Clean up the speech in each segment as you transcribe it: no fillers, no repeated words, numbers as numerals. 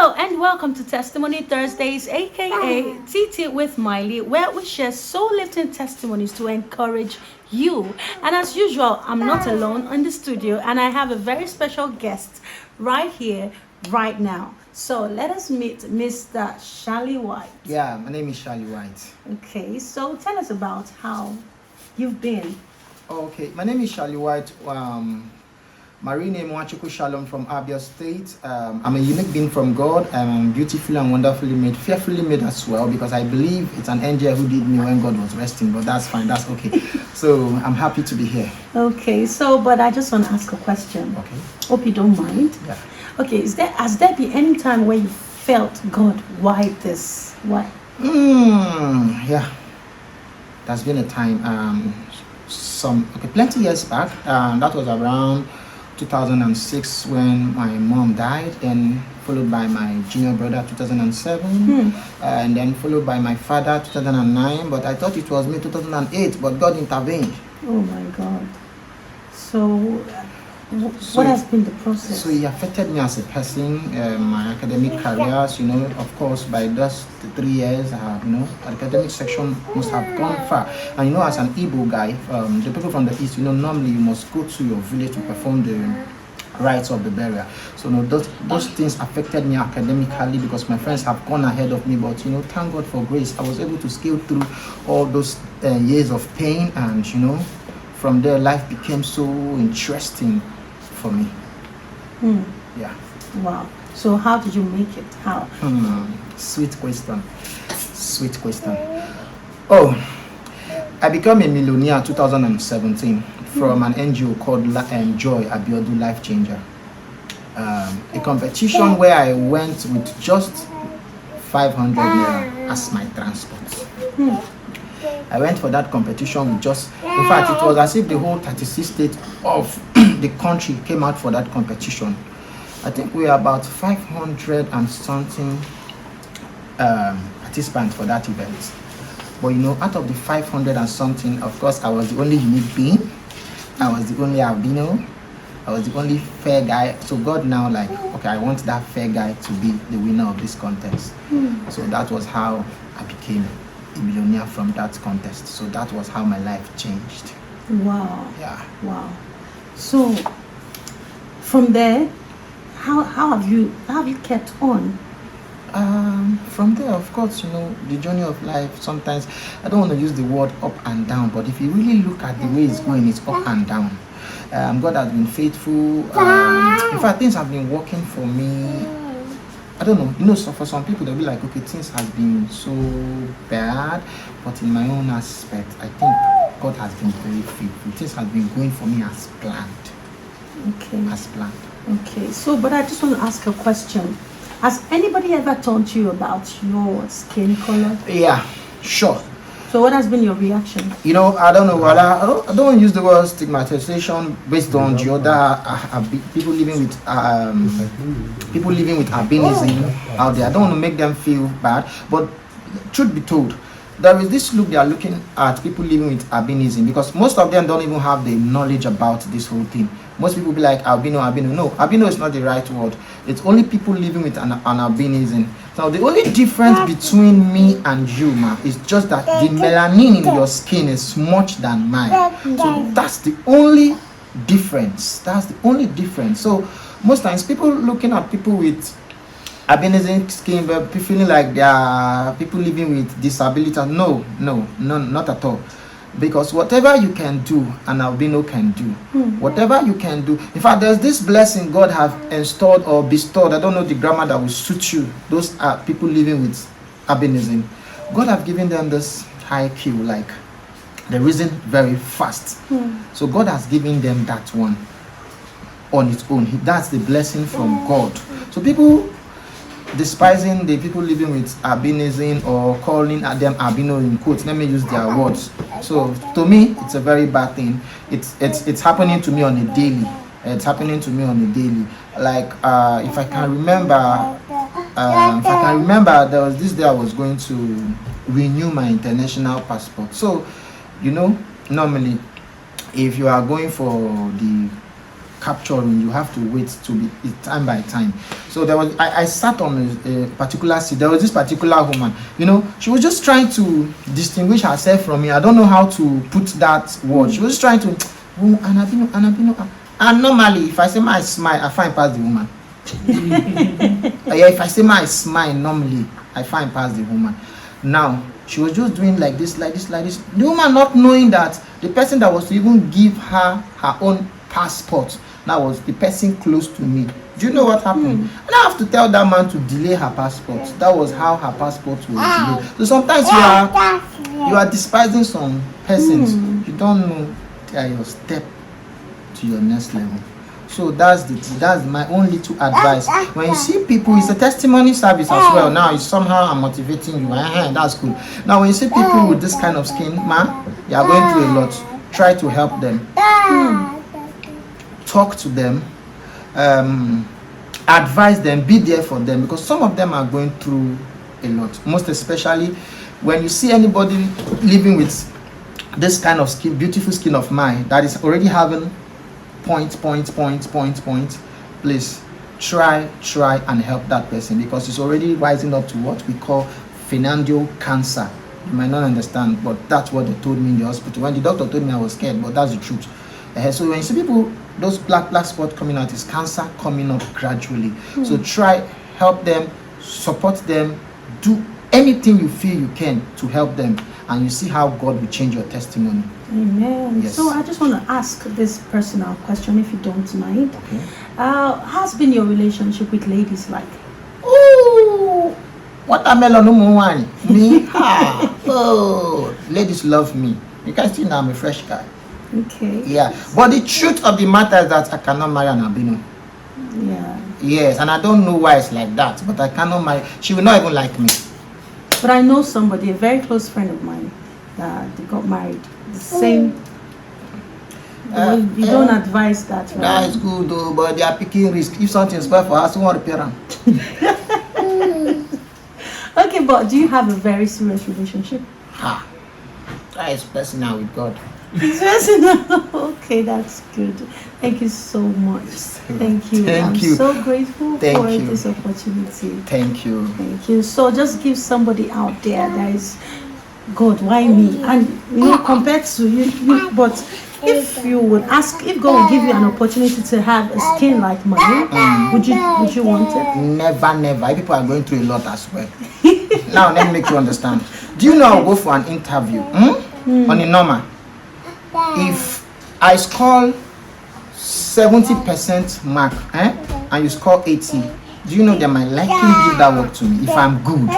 Hello and welcome to Testimony Thursdays, aka TT with Miley, where we share soul lifting testimonies to encourage you. And as usual, I'm not alone in the studio, and I have a very special guest right here, right now. So let us meet Mr. Shally White. Yeah, my name is Shally White. Okay, so tell us about how you've been. Okay, my name is Shally White. My real name Wachuku Shalom from Abia State. I'm a unique being from God. I'm beautifully and wonderfully made, fearfully made as well, because I believe it's an angel who did me when God was resting, but that's fine, that's okay. So I'm happy to be here. Okay, so but I just want to ask a question. Okay. Hope you don't mind. Yeah. Okay, has there been any time where you felt, God, why this? Why? Yeah. There's been a time, plenty years back. That was around 2006 when my mom died, then followed by my junior brother 2007, and then followed by my father 2009. But I thought it was me 2008, but God intervened. Oh my God. So what has been the process? So he affected me as a person, my academic careers, of course, by just 3 years, the academic section must have gone far. And as an Igbo guy, the people from the East, normally you must go to your village to perform the rites of the burial. So those things affected me academically, because my friends have gone ahead of me. But thank God for grace, I was able to scale through all those years of pain, and from there life became so interesting for me. Yeah. Wow. So how did you make it? How? Sweet question. Oh, I became a millionaire in 2017 from an NGO called Joy Abiodun Life Changer. A competition where I went with just 500 naira as my transport. I went for that competition with just, in fact, it was as if the whole 36 states of the country came out for that competition. I think we are about 500 and something participants for that event. But out of the 500 and something, of course, I was the only unique being. I was the only albino. I was the only fair guy. So God now okay, I want that fair guy to be the winner of this contest. So that was how I became a millionaire from that contest. So that was how my life changed. Wow. Yeah. Wow. So from there, how have you kept on? From there, of course, the journey of life, sometimes I don't want to use the word up and down, but if you really look at the way it's going, it's up and down. God has been faithful. In fact, things have been working for me. I don't know, so for some people they'll be like, okay, things have been so bad, but in my own aspect, I think God has been very faithful. Things have been going for me as planned. Okay. As planned. Okay, so but I just want to ask a question. Has anybody ever told you about your skin color? Yeah, sure. So what has been your reaction? I don't know. I don't want to use the word stigmatization based on the other people living with albinism out there. I don't want to make them feel bad, but truth be told, there is this look they are looking at people living with albinism, because most of them don't even have the knowledge about this whole thing. Most people be like albino. No, albino is not the right word. It's only people living with an albinism. Now the only difference between me and you, is just that the melanin in your skin is much than mine. So that's the only difference. So most times people looking at people with albinism skin, but feeling like they are people living with disability. No, not at all. Because whatever you can do, an albino can do. Whatever you can do. In fact, there's this blessing God have installed or bestowed. I don't know the grammar that will suit you. Those are people living with albinism. God have given them this high Q, like they reason very fast. So God has given them that one on its own. That's the blessing from God. So people despising the people living with albinism or calling them albino in quotes, let me use their words. So to me, it's a very bad thing. It's happening to me on a daily. Like if I can remember, there was this day I was going to renew my international passport. So normally if you are going for the capturing. You have to wait to be time by time. So there was I sat on a particular seat. There was this particular woman, she was just trying to distinguish herself from me. I don't know how to put that word. She was just trying to Anabino. And normally if I say my smile, I find past the woman. Yeah, if I say my smile normally, I find past the woman. Now she was just doing like this. The woman not knowing that the person that was to even give her own passport, that was the person close to me. Do you know what happened? And I have to tell that man to delay her passport. That was how her passport was delayed. So sometimes you are despising some persons. You don't know they are your step to your next level. So that's my only little advice. When you see people, it's a testimony service as well. Now it's somehow I'm motivating you. That's good. Now when you see people with this kind of skin, man, you are going through a lot. Try to help them. Talk to them. Advise them. Be there for them, because some of them are going through a lot. Most especially when you see anybody living with this kind of skin, beautiful skin of mine, that is already having point, please try and help that person, because it's already rising up to what we call financial cancer. You might not understand, but that's what they told me in the hospital. When the doctor told me, I was scared, but that's the truth. So when you see people, those black spot coming out, is cancer coming up gradually. So try, help them, support them, do anything you feel you can to help them, and you see how God will change your testimony. Amen. Yes. So I just want to ask this personal question, if you don't mind. Okay. How's been your relationship with ladies like? Ooh, watermelon no one. Me? Oh, ladies love me. You can see now I'm a fresh guy. Okay. Yeah, but the truth of the matter is that I cannot marry an albino. Yeah. Yes, and I don't know why it's like that, but I cannot marry. She will not even like me. But I know somebody, a very close friend of mine, that they got married. The same. You don't advise that, right? That is good though, but they are picking risk. If something is bad for us, we want to repair them. Okay, but do you have a very serious relationship? That is personal with God. It's personal. Okay, that's good. Thank you so much. Thank you. I'm so grateful for this opportunity. Thank you. Thank you. So just give somebody out there that is, God, why me? And compared to you, but if you would ask, if God would give you an opportunity to have a skin like mine, would you want it? Never. People are going through a lot as well. Now let me make you understand. Do you know I'll go for an interview on a normal? If I score 70% mark, and you score 80, do you know they might likely give that work to me if I'm good?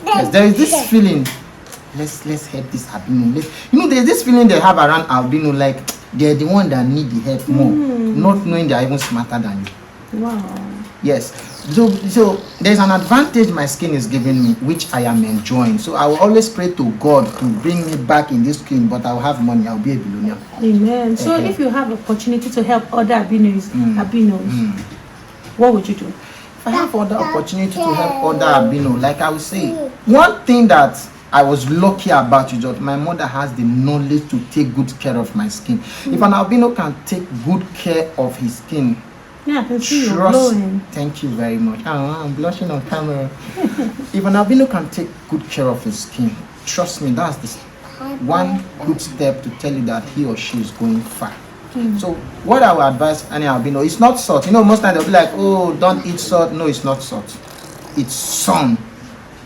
Yes, there is this feeling. Let's help this albino. There's this feeling they have around albino, like they're the one that need the help more, not knowing they're even smarter than you. Wow. Yes. So there's an advantage my skin is giving me, which I am enjoying. So I will always pray to God to bring me back in this skin, but I'll have money. I'll be a billionaire. Amen. So if you have opportunity to help other albinos, what would you do? If I have other opportunity to help other albino, like I would say, one thing that I was lucky about is that my mother has the knowledge to take good care of my skin. If an albino can take good care of his skin, yeah, I can see you glowing. Thank you very much. I'm blushing on camera. If an albino can take good care of his skin, trust me, that's the one good step to tell you that he or she is going far. So what I would advise any albino, it's not salt. Most times they'll be like, oh, don't eat salt. No, it's not salt. It's sun.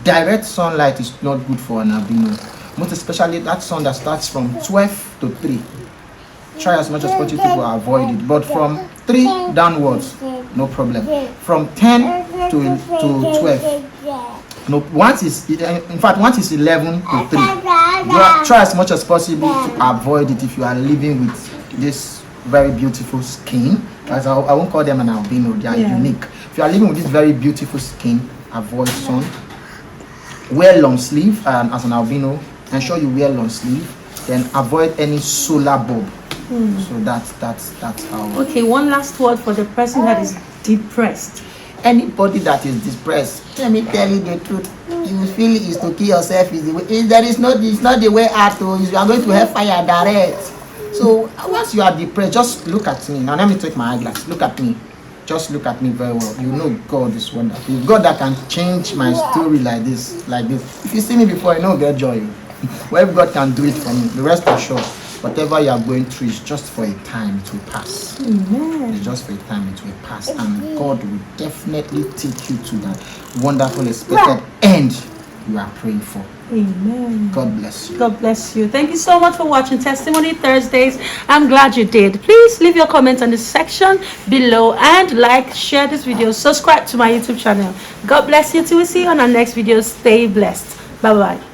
Direct sunlight is not good for an albino. Most especially that sun that starts from 12 to 3. Try as much as possible to avoid it. But from 3 downwards, no problem. From 10 to 12. No, once it's 11 to 3. Try as much as possible to avoid it if you are living with this very beautiful skin. As I won't call them an albino, they are unique. If you are living with this very beautiful skin, avoid sun. Wear long sleeve, as an albino. Ensure you wear long sleeve. Then avoid any solar bulb. So that's how. Okay, one last word for the person that is depressed. Anybody that is depressed, let me tell you the truth. You feel is to kill yourself is the way. It's not the way out. You are going to have fire direct. So once you are depressed, just look at me. Now let me take my eyeglass. Look at me. Just look at me very well. You know God is wonderful. God that can change my story like this, like this. If you see me before, you know get joy. Well, if God can do it for me, the rest assured, whatever you are going through is just for a time, it will pass. Amen. It's just for a time, it will pass. And God will definitely take you to that wonderful expected end you are praying for. Amen. God bless you. God bless you. Thank you so much for watching Testimony Thursdays. I'm glad you did. Please leave your comments on the section below and like, share this video, subscribe to my YouTube channel. God bless you till we see you on our next video. Stay blessed. Bye bye.